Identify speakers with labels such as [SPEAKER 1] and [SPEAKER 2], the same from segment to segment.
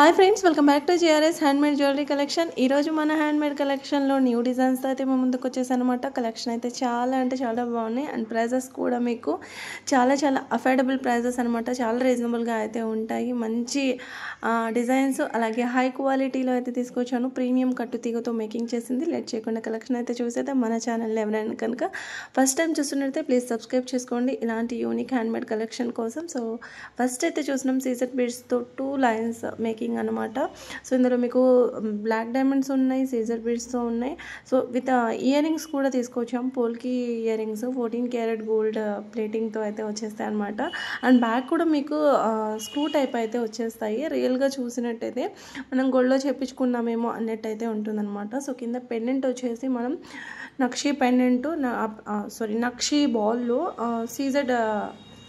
[SPEAKER 1] Hi friends, welcome back to GRS handmade jewellery collection. ఈరోజు మన handmade కలెక్షన్లో new డిజైన్స్తో అయితే మేము ముందుకు వచ్చేసాను అనమాట. కలెక్షన్ అయితే చాలా అంటే చాలా బాగున్నాయి అండ్ ప్రైజెస్ కూడా మీకు చాలా చాలా అఫోర్డబుల్ ప్రైజెస్ అనమాట. చాలా రీజనబుల్గా అయితే ఉంటాయి. మంచి డిజైన్స్ అలాగే హై క్వాలిటీలో అయితే తీసుకొచ్చాను. ప్రీమియం కట్టు తీగతో మేకింగ్ చేసింది. లేట్ చేయకుండా కలెక్షన్ అయితే చూసేదే. మన ఛానల్ ఎవరైనా కనుక ఫస్ట్ టైం చూస్తున్నట్లయితే ప్లీజ్ సబ్స్క్రైబ్ చేసుకోండి ఇలాంటి యూనిక్ హ్యాండ్మేడ్ కలెక్షన్ కోసం. సో ఫస్ట్ అయితే చూసినాం సీజెడ్ బీడ్స్తో 2 లైన్స్ మేకింగ్ అనమాట. సో ఇందులో మీకు బ్లాక్ డైమండ్స్ ఉన్నాయి, సీజర్ బీడ్స్తో ఉన్నాయి. సో విత్ ఇయర్ రింగ్స్ కూడా తీసుకొచ్చాం. పోల్కి ఇయర్ రింగ్స్ 14 క్యారెట్ గోల్డ్ ప్లేటింగ్తో అయితే వచ్చేస్తాయి అనమాట. అండ్ బ్యాక్ కూడా మీకు స్క్రూ టైప్ అయితే వచ్చేస్తాయి. రియల్గా చూసినట్టయితే మనం గోల్డ్లో చేపించుకున్నామేమో అన్నట్టయితే ఉంటుందన్నమాట. సో కింద పెండెంట్ వచ్చేసి మనం నక్షీ పెండెంట్ నక్షీ బాల్లో సీజెడ్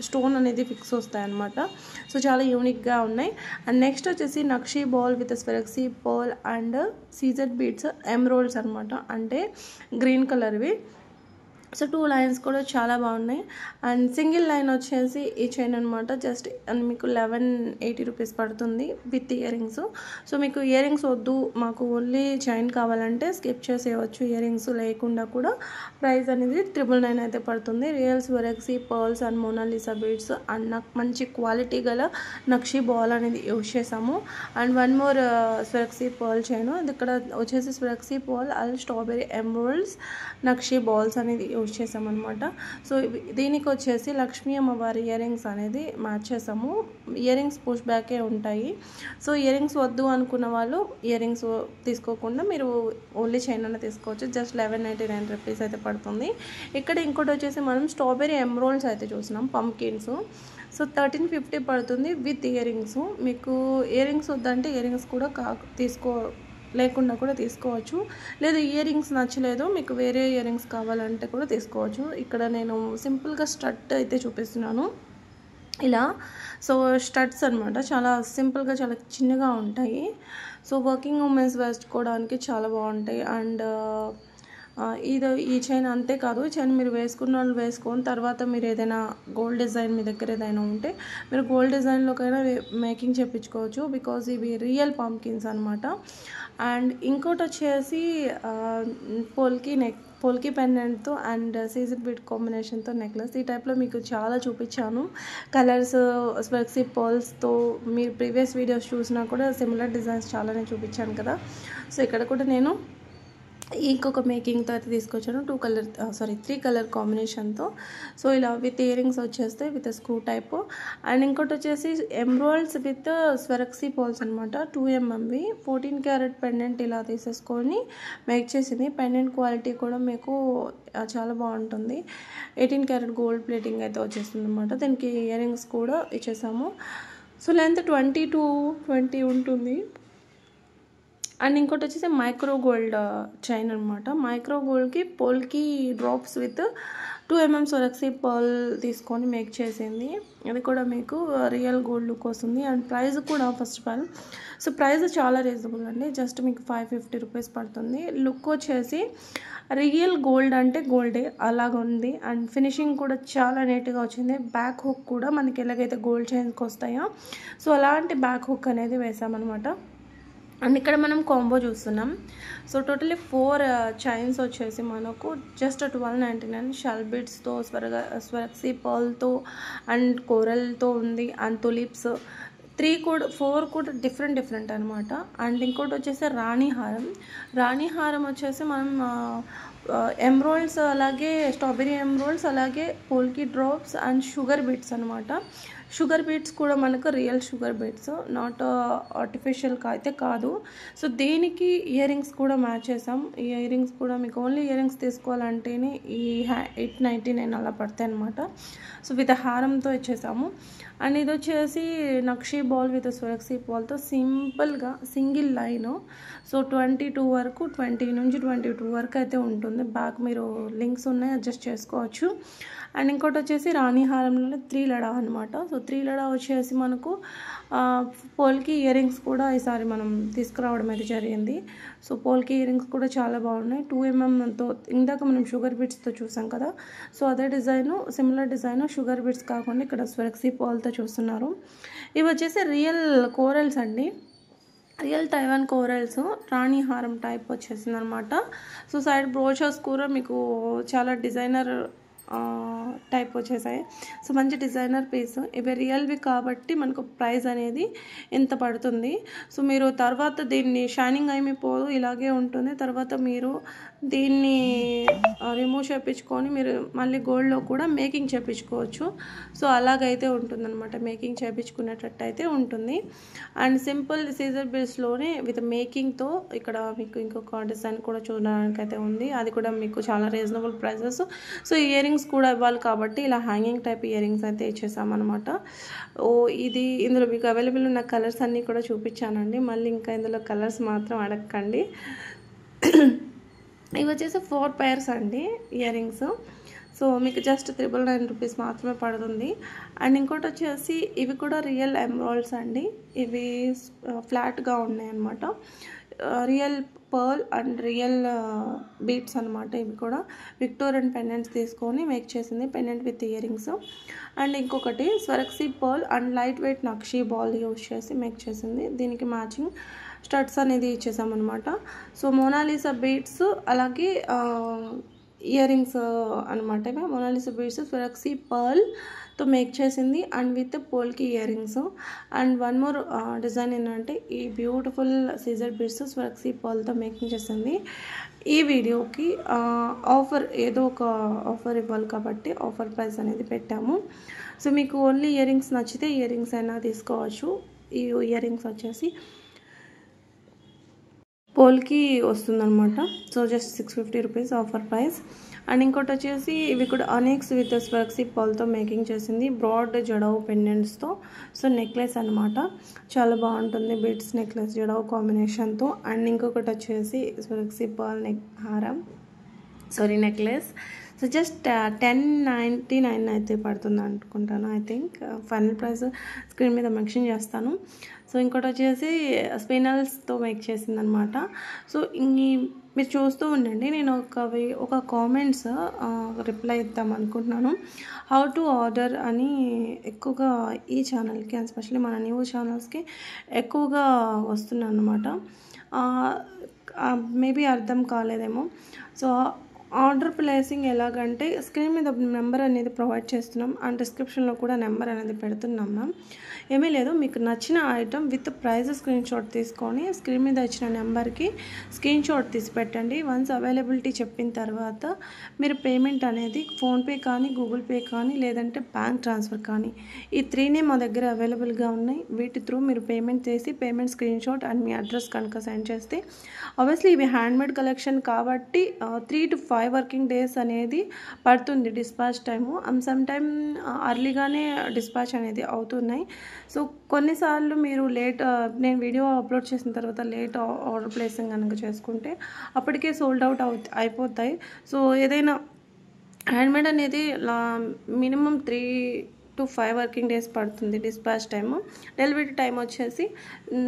[SPEAKER 1] స్టోన్ అనేది ఫిక్స్ వస్తాయి అన్నమాట. సో చాలా యూనిక్గా ఉన్నాయి. అండ్ నెక్స్ట్ వచ్చేసి nakshi ball with Swarovski pearl and CZ beads emeralds అనమాట, అంటే గ్రీన్ కలర్వి. సో 2 లైన్స్ కూడా చాలా బాగున్నాయి. అండ్ సింగిల్ లైన్ వచ్చేసి ఈ చైన్ అనమాట. జస్ట్ అండ్ మీకు 1180 రూపీస్ పడుతుంది విత్ ఇయర్ రింగ్స్. సో మీకు ఇయర్ రింగ్స్ వద్దు, మాకు ఓన్లీ చైన్ కావాలంటే స్కిప్ చేసేయవచ్చు. ఇయర్ రింగ్స్ లేకుండా కూడా ప్రైస్ అనేది 999 అయితే పడుతుంది. Real Swarovski pearls and Mona Lisa beads and నాకు మంచి క్వాలిటీ గల నక్షీ బాల్ అనేది యూజ్ చేసాము. And one more Swarovski pearl chain. ఇది ఇక్కడ వచ్చేసి Swarovski pearl and strawberry emeralds nakshi balls అనేది యూజ్ చేసామన్నమాట. సో దీనికి వచ్చేసి లక్ష్మీ అమ్మవారి ఇయర్ రింగ్స్ అనేది మ్యాచ్ చేసాము. ఇయర్ రింగ్స్ పుష్ బ్యాకే ఉంటాయి. సో ఇయర్ రింగ్స్ వద్దు అనుకున్న వాళ్ళు ఇయర్ రింగ్స్ తీసుకోకుండా మీరు ఓన్లీ చైన్ అన్న తీసుకోవచ్చు. జస్ట్ 1199 రూపీస్ అయితే పడుతుంది. ఇక్కడ ఇంకోటి వచ్చేసి మనం స్ట్రాబెరీ ఎమరాల్డ్స్ అయితే చూసినాం, పంకిన్స్. సో 1350 పడుతుంది విత్ ఇయర్ రింగ్స్. మీకు ఇయర్ రింగ్స్ వద్దంటే ఇయర్ రింగ్స్ కూడా లేకుండా కూడా తీసుకోవచ్చు. లేదా ఇయర్ రింగ్స్ నచ్చలేదు, మీకు వేరే ఇయర్ రింగ్స్ కావాలంటే కూడా తీసుకోవచ్చు. ఇక్కడ నేను సింపుల్గా స్టడ్ అయితే చూపిస్తున్నాను ఇలా. సో స్టడ్స్ అనమాట, చాలా సింపుల్గా చాలా చిన్నగా ఉంటాయి. సో వర్కింగ్ ఉమెన్స్ వేసుకోవడానికి చాలా బాగుంటాయి. అండ్ ఈ చైన్ అంతేకాదు, ఈ చైన్ మీరు వేసుకున్న వాళ్ళు వేసుకొని తర్వాత మీరు ఏదైనా గోల్డ్ డిజైన్ మీ దగ్గర ఏదైనా ఉంటే మీరు గోల్డ్ డిజైన్లోకైనా మేకింగ్ చేయించుకోవచ్చు. బికాజ్ ఇవి రియల్ పంకిన్స్ అనమాట. అండ్ ఇంకోటి వచ్చేసి పోల్కి పెండెంట్తో అండ్ సీజెడ్ బీడ్ కాంబినేషన్తో నెక్లెస్. ఈ టైప్లో మీకు చాలా చూపించాను కలర్స్. స్వెరక్సీ పర్ల్స్తో మీరు ప్రీవియస్ వీడియోస్ చూసినా కూడా సిమిలర్ డిజైన్స్ చాలానే చూపించాను కదా. సో ఇక్కడ కూడా నేను ఇంకొక మేకింగ్తో అయితే తీసుకొచ్చాను 3 కలర్ కాంబినేషన్తో. సో ఇలా విత్ ఇయర్ రింగ్స్ వచ్చేస్తే విత్ స్క్రూ టైప్. అండ్ ఇంకోటి వచ్చేసి ఎమరాల్డ్స్ విత్ స్వెరక్సీ పర్ల్స్ అనమాట. 2mm 14 క్యారెట్ పెండెంట్ ఇలా తీసేసుకొని మేక్ చేసింది. పెండెంట్ క్వాలిటీ కూడా మీకు చాలా బాగుంటుంది. 18 క్యారెట్ గోల్డ్ ప్లేటింగ్ అయితే వచ్చేస్తుంది అనమాట. దీనికి ఇయర్ రింగ్స్ కూడా ఇచ్చేసాము. సో లెంత్ 20 to 20 ఉంటుంది. అండ్ ఇంకోటి వచ్చేసి మైక్రో గోల్డ్ చైన్ అనమాట. మైక్రో గోల్డ్కి polki drops with 2mm Swarovski pearl తీసుకొని మేక్ చేసింది. అది కూడా మీకు రియల్ గోల్డ్ లుక్ వస్తుంది. అండ్ ప్రైస్ కూడా first of all so price చాలా రీజనబుల్ అండి. జస్ట్ మీకు 550 రూపీస్ పడుతుంది. లుక్ వచ్చేసి రియల్ గోల్డ్ అంటే గోల్డే అలాగ ఉంది. అండ్ ఫినిషింగ్ కూడా చాలా నీట్గా వచ్చింది. బ్యాక్ హుక్ కూడా మనకి ఎలాగైతే గోల్డ్ చైన్స్కి వస్తాయో సో అలాంటి బ్యాక్ హుక్ అనేది వేసామన్నమాట. అండ్ ఇక్కడ మనం కాంబో చూస్తున్నాం. సో టోటలీ 4 చైన్స్ వచ్చేసి మనకు జస్ట్ 1299. షెల్ బీడ్స్తో స్వెరక్సీ పర్ల్తో అండ్ కోరల్తో ఉంది. అండ్ తులిప్స్ 4 కూడా డిఫరెంట్ అనమాట. అండ్ ఇంకోటి వచ్చేసి రాణి హారం వచ్చేసి మనం ఎమరాల్డ్స్ అలాగే స్ట్రాబెరీ ఎమరాల్డ్స్ అలాగే పోల్కి డ్రాప్స్ అండ్ షుగర్ బీడ్స్ అనమాట. షుగర్ బీడ్స్ కూడా మనకు real sugar beads, not artificial అయితే కాదు. సో దీనికి ఇయర్ రింగ్స్ కూడా మ్యాచ్ చేసాం. ఈ ఇయర్ రింగ్స్ కూడా మీకు ఓన్లీ ఇయర్ రింగ్స్ తీసుకోవాలంటేనే ఈ 899 అలా పడతాయి అనమాట. సో విత్ హారంతో ఇచ్చేసాము. అండ్ ఇది వచ్చేసి నక్షీ బాల్ విత్ స్వెరక్సీ బాల్తో సింపుల్గా సింగిల్ లైన్. సో 22 వరకు 20 నుంచి 22 వరకు అయితే ఉంటుంది. బ్యాక్ మీరు లింక్స్ ఉన్నాయి, అడ్జస్ట్ చేసుకోవచ్చు. అండ్ ఇంకోటి వచ్చేసి రాణి హారంలో 3 లడా అనమాట. సో 3 లడా వచ్చేసి మనకు పోల్కి ఇయర్ రింగ్స్ కూడా ఈసారి మనం తీసుకురావడం అయితే జరిగింది. సో పోల్కి ఇయర్ రింగ్స్ కూడా చాలా బాగున్నాయి. 2mmతో ఇందాక మనం షుగర్ బీడ్స్తో చూసాం కదా. సో అదే design, similar design, sugar beads కాకుండా ఇక్కడ స్వెరక్సీ పర్ల్తో చూస్తున్నారు. ఇవి వచ్చేసి రియల్ కోరల్స్ అండి. రియల్ తైవాన్ కోరల్స్ రాణి హారం టైప్ వచ్చేసింది అనమాట. సో సైడ్ బ్రోషర్స్ కూడా మీకు చాలా డిజైనర్ టైప్ వచ్చేసాయి. సో మంచి డిజైనర్ పీస్. ఇవి రియల్వి కాబట్టి మనకు ప్రైస్ అనేది ఎంత పడుతుంది. సో మీరు తర్వాత దీన్ని షైనింగ్ ఏమీ పోదు, ఇలాగే ఉంటుంది. తర్వాత మీరు దీన్ని రిమూవ్ చేయించుకొని మీరు మళ్ళీ గోల్డ్లో కూడా మేకింగ్ చేయించుకోవచ్చు. సో అలాగైతే ఉంటుందన్నమాట, మేకింగ్ చేయించుకునేటట్టు అయితే ఉంటుంది. అండ్ సింపుల్ సీజర్ బేస్లోనే విత్ మేకింగ్తో ఇక్కడ మీకు ఇంకొక డిజైన్ కూడా చూడడానికి అయితే ఉంది. అది కూడా మీకు చాలా reasonable prices. So ear rings కూడా ఇవ్వాలి కాబట్టి ఇలా హ్యాంగింగ్ టైప్ ఇయర్ రింగ్స్ అయితే ఇచ్చేసామన్నమాట. ఇందులో మీకు అవైలబుల్ ఉన్న కలర్స్ అన్నీ కూడా చూపించానండి. మళ్ళీ ఇంకా ఇందులో కలర్స్ మాత్రం అడగండి. ఇవి వచ్చేసి 4 pairs అండి ఇయర్ రింగ్స్. సో మీకు జస్ట్ 999 రూపీస్ మాత్రమే పడుతుంది. అండ్ ఇంకోటి వచ్చేసి ఇవి కూడా రియల్ ఎమరాల్డ్స్ అండి. ఇవి ఫ్లాట్గా ఉన్నాయి అన్నమాట. Real pearl and real beads అనమాట. ఇవి కూడా విక్టోరియన్ పెండెంట్స్ తీసుకొని మేక్ చేసింది, pendant with earrings. And ఇంకొకటి Swarovski pearl and lightweight nakshi ball use చేసి మేక్ చేసింది. దీనికి మ్యాచింగ్ స్టడ్స్ అనేది ఇచ్చేసామన్నమాట. సో మోనాలిసా బీట్స్ అలాగే ఇయర్ రింగ్స్ అనమాట. మోనాలిసా బీట్స్ స్వరక్సీ పర్ల్తో మేక్ చేసింది and with polki earrings. And one more design ఏంటంటే ఈ బ్యూటిఫుల్ సీజర్ బీట్స్ స్వరక్సీ పర్ల్తో మేకింగ్ చేసింది. ఈ వీడియోకి ఆఫర్ ఏదో ఒక ఆఫర్ ఇవ్వాలి కాబట్టి ఆఫర్ ప్రైస్ అనేది పెట్టాము. సో మీకు ఓన్లీ ఇయర్ రింగ్స్ నచ్చితే ఇయర్ రింగ్స్ అయినా తీసుకోవచ్చు. ఈ ఇయర్ రింగ్స్ వచ్చేసి పోల్కి వస్తుందన్నమాట. So just 650 rupees offer price. And ఇంకోటి వచ్చేసి ఇవి కూడా అనెక్స్ విత్ స్వర్క్సీ పర్ల్తో మేకింగ్ చేసింది, బ్రాడ్ జడవు పెండెంట్స్తో. సో నెక్లెస్ అనమాట, చాలా బాగుంటుంది బీడ్స్ నెక్లెస్ జడవు కాంబినేషన్తో. అండ్ ఇంకొకటి వచ్చేసి స్వర్క్సీ పర్ల్ నెక్లెస్. సో జస్ట్ 1099 అయితే పడుతుంది అనుకుంటాను. I think final price screen మీద మెన్షన్ చేస్తాను. సో ఇంకోటి వచ్చేసి స్పినల్స్తో మేక్ చేసిందనమాట. సో మీరు చూస్తూ ఉండండి, నేను ఒక కామెంట్స్ రిప్లై ఇద్దాం అనుకుంటున్నాను. హౌ టు ఆర్డర్ అని ఎక్కువగా ఈ ఛానల్కి అండ్ స్పెషల్లీ మన న్యూ ఛానల్స్కి ఎక్కువగా వస్తున్నాను అనమాట. మేబీ అర్థం కాలేదేమో. సో ఆర్డర్ ప్లేసింగ్ ఎలాగంటే స్క్రీన్ మీద నెంబర్ అనేది ప్రొవైడ్ చేస్తున్నాం అండ్ డిస్క్రిప్షన్లో కూడా నెంబర్ అనేది పెడుతున్నాం మ్యామ్. ఏమీ లేదు, మీకు నచ్చిన item with price screen shot తీసుకొని స్క్రీన్ మీద ఇచ్చిన నెంబర్కి స్క్రీన్ షాట్ తీసి పెట్టండి. వన్స్ అవైలబిలిటీ చెప్పిన తర్వాత మీరు పేమెంట్ అనేది ఫోన్పే కానీ గూగుల్ పే కానీ లేదంటే బ్యాంక్ ట్రాన్స్ఫర్ కానీ ఈ 3నే మా దగ్గర అవైలబుల్గా ఉన్నాయి. వీటి త్రూ మీరు పేమెంట్ చేసి పేమెంట్ స్క్రీన్ షాట్ అండ్ మీ అడ్రస్ కనుక సెండ్ చేస్తే ఆబ్వియస్లీ ఇవి హ్యాండ్మేడ్ కలెక్షన్ కాబట్టి 3 to 5 వర్కింగ్ డేస్ అనేది పడుతుంది dispatch time. And some time అర్లీగానే డిస్పాచ్ అనేది అవుతున్నాయి. సో కొన్నిసార్లు మీరు నేను వీడియో అప్లోడ్ చేసిన తర్వాత లేట్ ఆర్డర్ ప్లేసింగ్ కనుక చేసుకుంటే అప్పటికే సోల్డ్ అవుట్ అయిపోతాయి. సో ఏదైనా హ్యాండ్మేడ్ అనేది మినిమం 3 to 5 వర్కింగ్ డేస్ పడుతుంది డిస్పాచ్ టైము. డెలివరీ టైం వచ్చేసి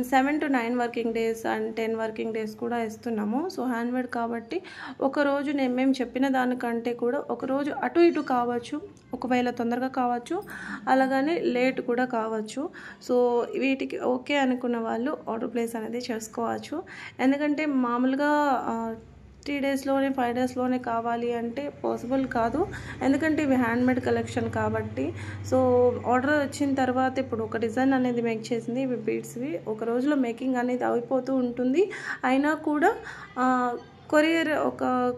[SPEAKER 1] 7 to 9 working days and 10 working days కూడా ఇస్తున్నాము. సో హ్యాండ్మేడ్ కాబట్టి ఒకరోజు మేము చెప్పిన దానికంటే కూడా ఒకరోజు అటు ఇటు కావచ్చు, ఒకవేళ తొందరగా కావచ్చు, అలాగని లేట్ కూడా కావచ్చు. సో వీటికి ఓకే అనుకున్న వాళ్ళు ఆర్డర్ ప్లేస్ అనేది చేసుకోవచ్చు. ఎందుకంటే మామూలుగా 3 డేస్లోనే 5 డేస్లోనే కావాలి అంటే పాసిబుల్ కాదు, ఎందుకంటే ఇవి హ్యాండ్మేడ్ కలెక్షన్ కాబట్టి. సో ఆర్డర్ వచ్చిన తర్వాత ఇప్పుడు ఒక డిజైన్ అనేది మేక్ చేసింది, ఇవి బీడ్స్వి ఒక రోజులో మేకింగ్ అనేది అయిపోతూ ఉంటుంది. అయినా కూడా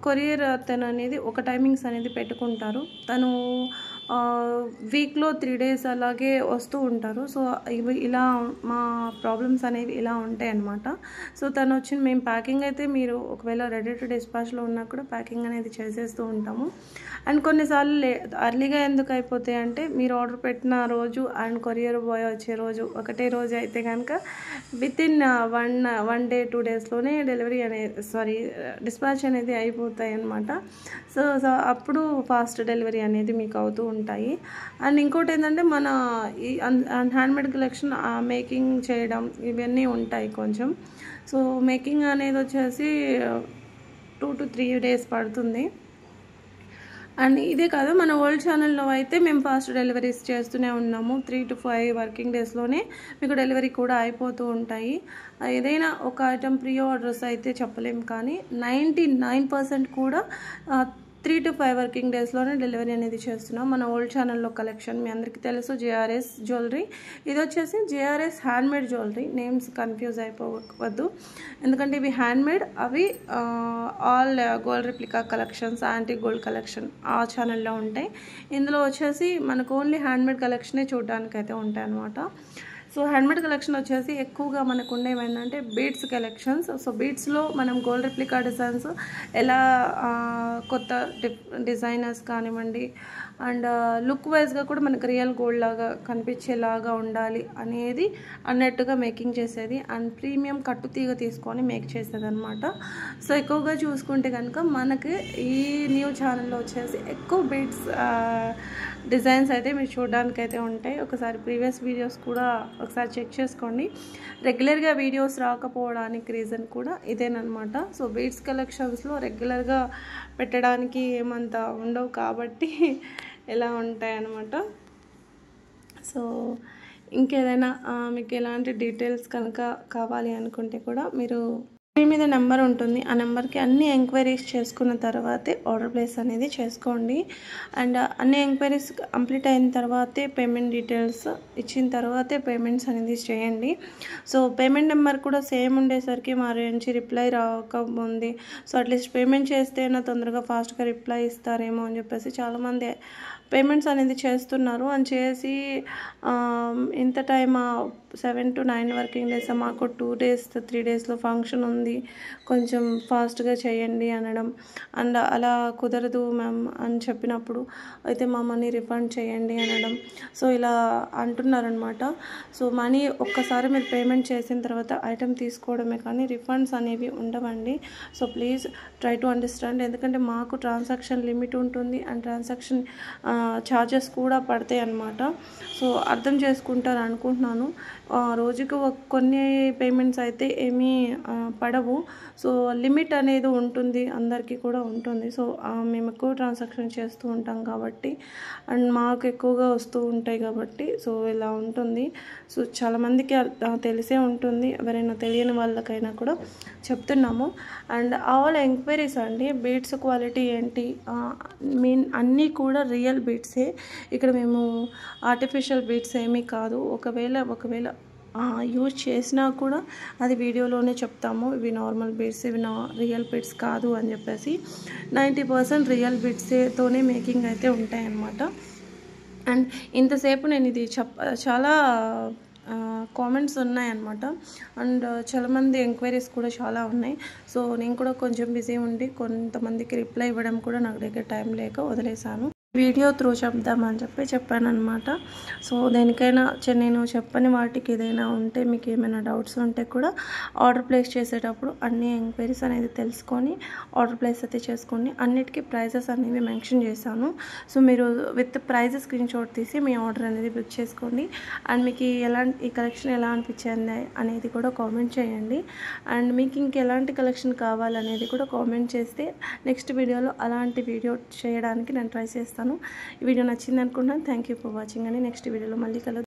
[SPEAKER 1] కొరియర్ అతను అనేది ఒక టైమింగ్స్ అనేది పెట్టుకుంటారు. తను వీక్లో 3 డేస్ అలాగే వస్తూ ఉంటారు. సో ఇలా మా ప్రాబ్లమ్స్ అనేవి ఇలా ఉంటాయి అన్నమాట. సో తను వచ్చి మేము ప్యాకింగ్ అయితే మీరు ఒకవేళ రెడీ టు డిస్పాచ్లో ఉన్నా కూడా ప్యాకింగ్ అనేది చేసేస్తూ ఉంటాము. అండ్ కొన్నిసార్లు అర్లీగా ఎందుకు అయిపోతాయి అంటే మీరు ఆర్డర్ పెట్టిన రోజు అండ్ కొరియర్ బాయ్ వచ్చే రోజు ఒకటే రోజు అయితే కనుక వితిన్ 1 day 2 డేస్లోనే డెలివరీ డిస్పాచ్ అనేది అయిపోతాయి అన్నమాట. సో అప్పుడు ఫాస్ట్ డెలివరీ అనేది మీకు అవుతూ ఉంటాయి. అండ్ ఇంకోటి ఏంటంటే మన ఈ హ్యాండ్మేడ్ కలెక్షన్ మేకింగ్ చేయడం ఇవన్నీ ఉంటాయి కొంచెం. సో మేకింగ్ అనేది వచ్చేసి 2 to 3 డేస్ పడుతుంది. అండ్ ఇదే కాదు, మన ఓల్డ్ ఛానల్లో అయితే మేము ఫాస్ట్ డెలివరీస్ చేస్తూనే ఉన్నాము. 3 to 5 వర్కింగ్ డేస్లోనే మీకు డెలివరీ కూడా అయిపోతూ ఉంటాయి. ఏదైనా ఒక ఐటమ్ ప్రీ ఆర్డర్స్ అయితే చెప్పలేము, కానీ 99% కూడా 3 to 5 వర్కింగ్ డేస్లోనే డెలివరీ అనేది చేస్తున్నాం. మన ఓల్డ్ ఛానల్లో కలెక్షన్ మీ అందరికీ తెలుసు, జేఆర్ఎస్ జ్యువెలరీ. ఇది వచ్చేసి JRS handmade jewellery. Names confuse అయిపోవద్దు, ఎందుకంటే ఇవి హ్యాండ్మేడ్, అవి all gold replica collections, anti gold collection ఆ ఛానల్లో ఉంటాయి. ఇందులో వచ్చేసి మనకు ఓన్లీ హ్యాండ్మేడ్ కలెక్షనే చూడడానికి అయితే ఉంటాయి అన్నమాట. సో హ్యాండ్మేడ్ కలెక్షన్ వచ్చేసి ఎక్కువగా మనకు ఉండేవి ఏంటంటే బీడ్స్ కలెక్షన్స్. సో బీడ్స్లో మనం గోల్డ్ రిప్లికా డిజైన్స్ ఎలా కొత్త డిజైనర్స్ కానివ్వండి, అండ్ లుక్ వైజ్గా కూడా మనకు రియల్ గోల్డ్ లాగా కనిపించేలాగా ఉండాలి అనేది అన్నట్టుగా మేకింగ్ చేసేది. అండ్ ప్రీమియం కట్టు తీగ తీసుకొని మేక్ చేసేది అనమాట. సో ఎక్కువగా చూసుకుంటే కనుక మనకి ఈ న్యూ ఛానల్లో వచ్చేసి ఎక్కువ బీడ్స్ డిజైన్స్ అయితే మీరు చూడడానికి అయితే ఉంటాయి. ఒకసారి ప్రీవియస్ వీడియోస్ కూడా ఒకసారి చెక్ చేసుకోండి. రెగ్యులర్గా వీడియోస్ రాకపోవడానికి రీజన్ కూడా ఇదేనమాట. సో బీడ్స్ కలెక్షన్స్లో రెగ్యులర్గా పెట్టడానికి ఏమంత ఉండవు కాబట్టి ఎలా ఉంటాయి అన్నమాట. సో ఇంకేదైనా మీకు ఎలాంటి డీటెయిల్స్ కనుక కావాలి అనుకుంటే కూడా మీరు స్క్రీన్ మీద నెంబర్ ఉంటుంది, ఆ నెంబర్కి అన్ని ఎంక్వైరీస్ చేసుకున్న తర్వాతే ఆర్డర్ ప్లేస్ అనేది చేసుకోండి. అండ్ అన్ని ఎంక్వైరీస్ కంప్లీట్ అయిన తర్వాతే పేమెంట్ డీటెయిల్స్ ఇచ్చిన తర్వాతే పేమెంట్స్ అనేది చేయండి. సో పేమెంట్ నెంబర్ కూడా సేమ్ ఉండేసరికి మా నుంచి రిప్లై రాకముంది. సో అట్లీస్ట్ పేమెంట్ చేస్తేనా తొందరగా ఫాస్ట్గా రిప్లై ఇస్తారేమో అని చెప్పేసి చాలామంది పేమెంట్స్ అనేది చేస్తున్నారు. అని చేసి ఇంత టైమ్ 7 to 9 వర్కింగ్ డేస్, మాకు 2 days 3 daysలో ఫంక్షన్ ఉంది, కొంచెం ఫాస్ట్గా చేయండి అనడం. అండ్ అలా కుదరదు మ్యామ్ అని చెప్పినప్పుడు అయితే మా మనీ రిఫండ్ చేయండి అనడం. సో ఇలా అంటున్నారనమాట. సో మనీ ఒక్కసారి మీరు పేమెంట్ చేసిన తర్వాత ఐటెం తీసుకోవడమే కానీ రిఫండ్స్ అనేవి ఉండవండి. So please try to understand, ఎందుకంటే మాకు ట్రాన్సాక్షన్ లిమిట్ ఉంటుంది అండ్ ట్రాన్సాక్షన్ ఛార్జెస్ కూడా పడతాయి అన్నమాట. సో అర్థం చేసుకుంటారు అనుకుంటున్నాను. రోజుకు కొన్ని పేమెంట్స్ అయితే ఏమీ పడవు. సో లిమిట్ అనేది ఉంటుంది, అందరికీ కూడా ఉంటుంది. సో మేము ఎక్కువ ట్రాన్సాక్షన్ చేస్తూ ఉంటాం కాబట్టి అండ్ మాకు ఎక్కువగా వస్తూ ఉంటాయి కాబట్టి సో ఇలా ఉంటుంది. సో చాలామందికి తెలిసే ఉంటుంది, ఎవరైనా తెలియని వాళ్ళకైనా కూడా చెప్తున్నాము. అండ్ ఆల్ ఎంక్వైరీస్ అండి, బీడ్స్ క్వాలిటీ ఏంటి, అన్నీ కూడా రియల్ బీడ్సే. ఇక్కడ మేము ఆర్టిఫిషియల్ బీడ్స్ ఏమీ కాదు. ఒకవేళ యూజ్ చేసినా కూడా అది వీడియోలోనే చెప్తాము, ఇవి నార్మల్ బీడ్స్, ఇవి రియల్ బీడ్స్ కాదు అని చెప్పేసి. 90% రియల్ బీడ్స్తోనే మేకింగ్ అయితే ఉంటాయన్నమాట. అండ్ ఇంతసేపు నేను ఇది చాలా కామెంట్స్ ఉన్నాయన్నమాట. అండ్ చాలామంది ఎంక్వైరీస్ కూడా చాలా ఉన్నాయి. సో నేను కూడా కొంచెం బిజీ ఉండి కొంతమందికి రిప్లై ఇవ్వడం కూడా నాకు దగ్గర టైం లేక వదిలేశాను. వీడియో త్రూ చెప్దామని చెప్పాను అనమాట. సో దేనికైనా నేను చెప్పని వాటికి ఏదైనా ఉంటే, మీకు ఏమైనా డౌట్స్ ఉంటే కూడా ఆర్డర్ ప్లేస్ చేసేటప్పుడు అన్ని ఎంక్వైరీస్ అనేది తెలుసుకొని ఆర్డర్ ప్లేస్ అయితే చేసుకోండి. అన్నిటికీ ప్రైజెస్ అనేవి మెన్షన్ చేశాను. సో మీరు విత్ ప్రైజెస్ స్క్రీన్ షాట్ తీసి మీ ఆర్డర్ అనేది బుక్ చేసుకోండి. అండ్ మీకు ఈ కలెక్షన్ ఎలా అనిపించింది అనేది కూడా కామెంట్ చేయండి. అండ్ మీకు ఇంకెలాంటి కలెక్షన్ కావాలనేది కూడా కామెంట్ చేస్తే నెక్స్ట్ వీడియోలో అలాంటి వీడియో చేయడానికి నేను ట్రై చేస్తాను. ఈ వీడియో నచ్చింది అనుకుంటున్నాను. థ్యాంక్ యూ ఫర్ వాచింగ్ అని నెక్స్ట్ వీడియోలో మళ్ళీ కలుద్దాం.